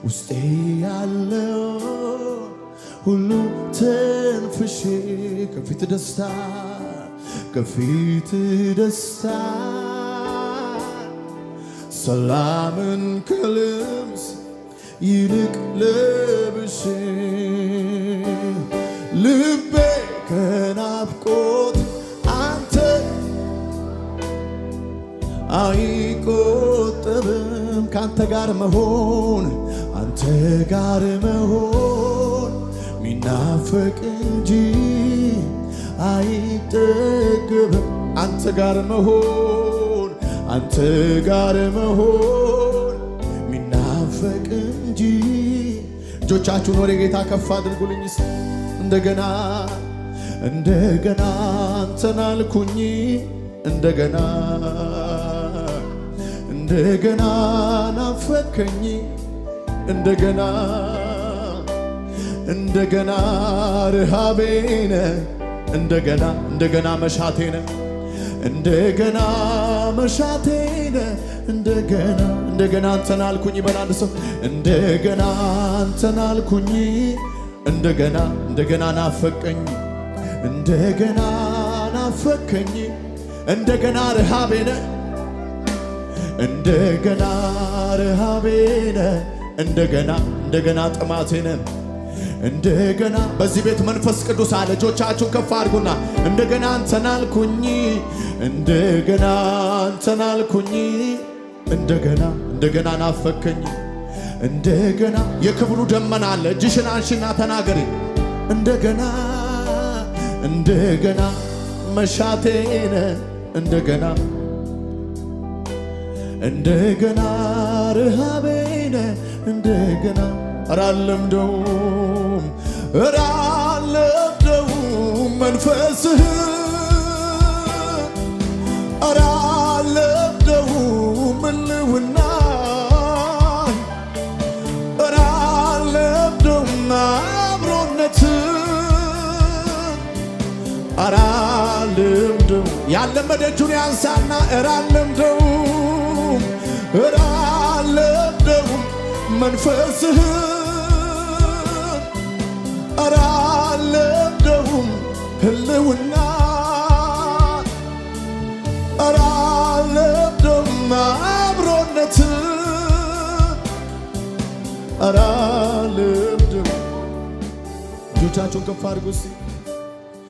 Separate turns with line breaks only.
ውስጤ ያለው ሁሉ ተንፍሼ ከፊት ደስታ ከፊት ደስታ ሰላምን ከልብስ ይልቅ ለብሼ ልቤ ከናፍቆት አንተ አይቆጠብም ካንተ ጋር መሆን አንተ ጋር መሆን ሚናፈቅ እንጂ አይጠገብም አንተ ጋር መሆን አንተ ጋር መሆን ሚናፈቅ እንጂ እጆቻችሁን ወደ ጌታ ከፍ አድርጉልኝ እንደገና እንደገና አንተን አልኩኝ እንደገና እንደገና ናፈከኝ እንደገና እንደገና ረሃቤነ እንደገና እንደገና መሻቴነ እንደገና መሻቴነ እንደገና እንደገና አንተን አልኩኝ በላንድ ሰው እንደገና አንተን አልኩኝ እንደገና እንደገና ናፈቀኝ እንደገና ናፈከኝ እንደገና ረሃቤነ እንደገና ረሃቤነ እንደገና እንደገና ጥማቴነ እንደገና በዚህ ቤት መንፈስ ቅዱስ አለ እጆቻችሁን ከፍ አድርጉና እንደገና አንተን አልኩኝ እንደገና አንተን አልኩኝ እንደገና እንደገና ናፈከኝ እንደገና የክብሩ ደመና አለ እጅሽን አንሺና ተናገሪ እንደገና እንደገና መሻቴነ እንደገና እንደገና ረሃቤነ እንደገና አላለምደውም መንፈስህ አላለምደውም ልውና አላለምደውም አብሮነት አላለምደውም ያለመደጁን ያንሳና አላለምደውም መንፈስህ አላለምደውም ህልውና አላለምደውም አብሮነት አላለምደውም እጆቻችሁን ከፍ አድርጉ እስቲ